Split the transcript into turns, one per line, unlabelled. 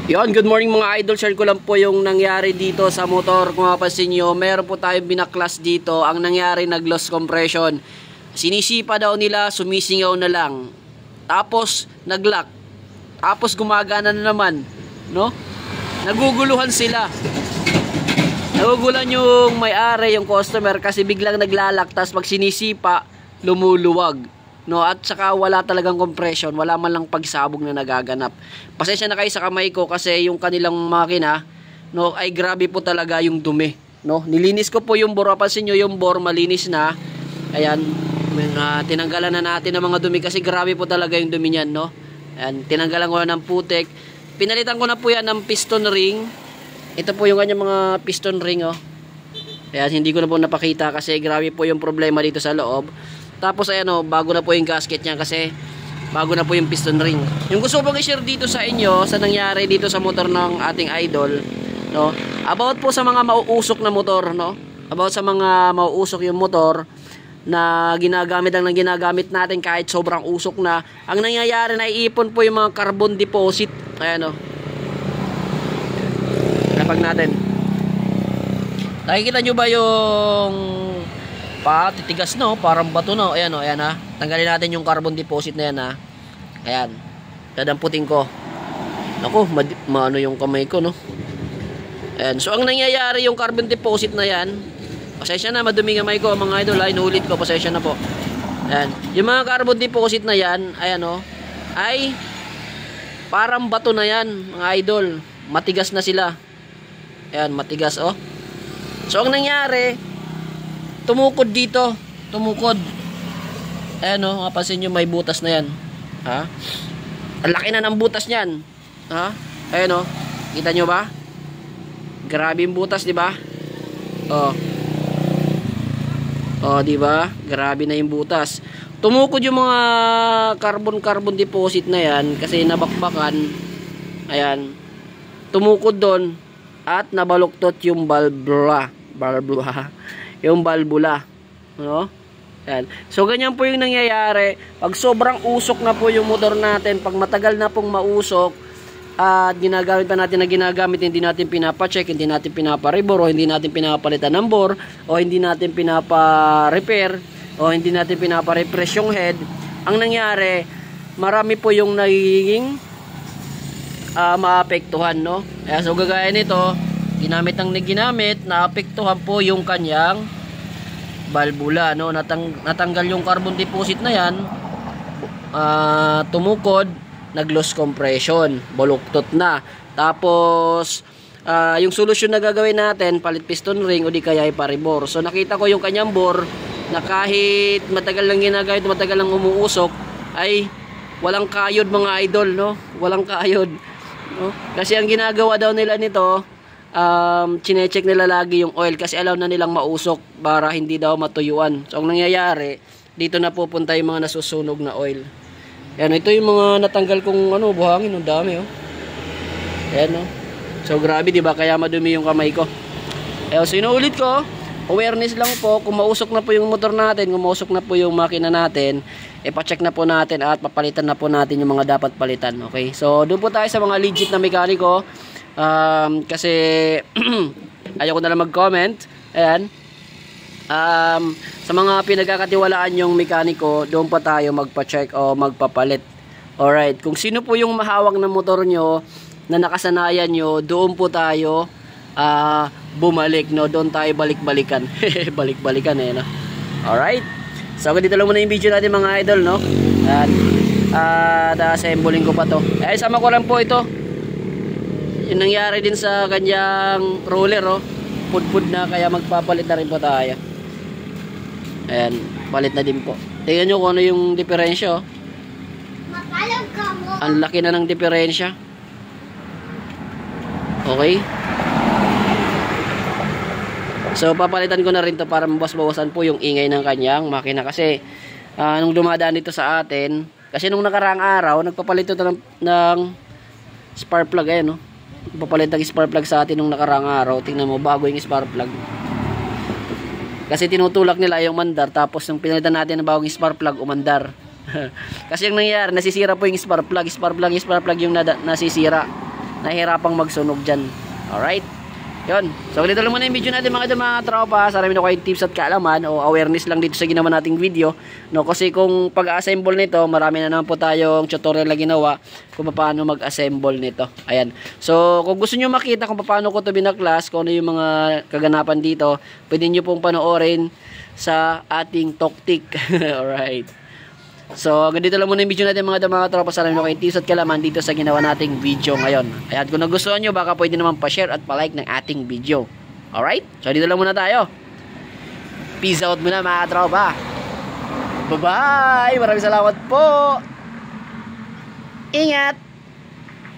Yon, good morning mga idol. Share ko lang po yung nangyari dito sa motor. Kung mapapansin nyo, meron po tayong binaklas dito. Ang nangyari, nag-loss compression. Sinisipa daw nila, sumisingaw na lang. Tapos, nag-lock. Tapos, gumagana na naman. No? Naguguluhan sila. Nagugulan yung may-ari, yung customer, kasi biglang naglalak. Tapos, pag sinisipa, lumuluwag. No, at saka wala talagang compression, wala man lang pagsabog na nagaganap. Pasensya na kayo sa kamay ko kasi yung kanilang makina, no, ay grabe po talaga yung dumi, no. Nilinis ko po yung bore, pansin niyo yung bore malinis na. Ayan, tinanggalan na natin ng mga dumi kasi grabe po talaga yung dumi niyan, no. Ayan, tinanggalan ko na ng putik. Pinalitan ko na po yan ng piston ring. Ito po yung kanyang mga piston ring, oh. Ayan, hindi ko na po napakita kasi grabe po yung problema dito sa loob. Tapos ayan o, bago na po yung gasket niya kasi bago na po yung piston ring. Yung gusto ko i-share dito sa inyo sa nangyari dito sa motor ng ating idol, no? About po sa mga mauusok na motor, no? About sa mga mauusok yung motor na ginagamit lang ng ginagamit natin kahit sobrang usok na. Ang nangyayari na iipon po yung mga carbon deposit. Ayan o. Napag natin. Nakikita nyo ba yung titigas no, parang bato no. Ayan o, ayan ha. Tanggalin natin yung carbon deposit na yan ha. Ayan. Dadamputin ko. Naku, maano yung kamay ko no. Ayan. So ang nangyayari yung carbon deposit na yan, pasensya na, madumi kamay ko mga idol. Ay, inuulit ko, pasensya na po. Ayan. Yung mga carbon deposit na yan, ayan o, ay parang bato na yan mga idol. Matigas na sila. Ayan, matigas o. So ang nangyari, tumukod dito, tumukod. Ayan o, mapapansin nyo may butas na yan. Ha? Ang laki na ng butas niyan. Ha? Ayan o, kita nyo ba? Grabe yung butas, di ba? O. O, di ba? Grabe na yung butas. Tumukod yung mga carbon deposit na yan kasi nabakbakan. Ayan. Tumukod doon at nabaluktot yung valvula. Yung valvula, no? Yan. So ganyan po yung nangyayari pag sobrang usok na po yung motor natin, pag matagal na pong mausok at ginagamit pa natin na ginagamit, hindi natin pinapa-check, hindi natin pinapa-rebore, o hindi natin pinapalitan ng bore, o hindi natin pinapa-repair, o hindi natin pinapa-refresh yung head, ang nangyari, marami po yung nagiging maapektuhan, no? Kaya so gagaya nito, ginamit ang ginamit, naapektuhan po yung kanyang valvula, no? Natanggal yung carbon deposit na yan, tumukod, nag-loss compression, baluktot na. Tapos yung solusyon na gagawin natin, palit piston ring o di kaya ipa-rebore. So nakita ko yung kanyang bore na kahit matagal lang ginagamit, matagal lang umuusok, ay walang kayod mga idol, no? Walang kayod, no? Kasi ang ginagawa daw nila nito, chinecheck nila lagi yung oil kasi alaw na nilang mausok para hindi daw matuyuan. So ang nangyayari, dito na pupunta yung mga nasusunog na oil. Yan, ito yung mga natanggal kong buhangin, ang dami oh. Ayan oh. So grabe, di ba? Kaya madumi yung kamay ko. So inuulit ko, awareness lang po, kung mausok na po yung motor natin, kung mausok na po yung makina natin, ipa-check na po natin at papalitan na po natin yung mga dapat palitan. Okay? So doon po tayo sa mga legit na mekaniko. Kasi ayoko na lang mag-comment. Ayan. Sa mga pinagkakatiwalaan yung mekaniko, doon pa tayo magpa-check o magpapalit. Alright, kung sino po yung mahawak ng motor nyo na nakasanayan nyo, doon po tayo bumalik, no? Doon tayo balik-balikan. Balik-balikan no? Alright. So dito lang muna yung video natin mga idol, no? At assembling ko pa to. Sama ko lang po ito. Yung nangyari din sa kanyang roller, oh. Pud-pud na, kaya magpapalit na rin po tayo. Ayan, palit na din po. Tingnan nyo kung ano yung diferensya, oh. Ang laki na ng diferensya. Okay. So papalitan ko na rin to para mabawas-bawasan po yung ingay ng kanyang makina. Kasi nung dumadaan dito sa atin, kasi nung nakaraang araw, nagpapalit ito ng spark plug, ayan, oh. Papalit ng spark plug sa atin nung nakarang araw. Tingnan mo, bago yung spark plug. Kasi tinutulak nila yung umandar, tapos nung pinalitan natin ng bagong spark plug, umandar. Kasi yung nangyayari, nasisira po yung spark plug yung nasisira. nahihirapang magsunog dyan. Alright? Yun. So, ganito lang muna yung video natin mga tropa. Sana may kayong tips at kaalaman o awareness lang dito sa ginawa nating video. No? Kasi kung pag-assemble nito, marami na naman po tayong tutorial na ginawa kung paano mag-assemble nito. Ayan. So, kung gusto nyo makita kung paano ko ito binaklas, kung ano yung mga kaganapan dito, pwede nyo pong panoorin sa ating Toktik. Alright. So, ganito lang muna yung video natin mga tropa. Sana may kayong tips at kaalaman dito sa ginawa nating video ngayon. Ayan, kung nagustuhan nyo, baka pwede naman pa-share at pa-like ng ating video. Alright? So, dito lang muna tayo. Peace out muna mga tropa. Bye-bye! Maraming salamat po! Ingat!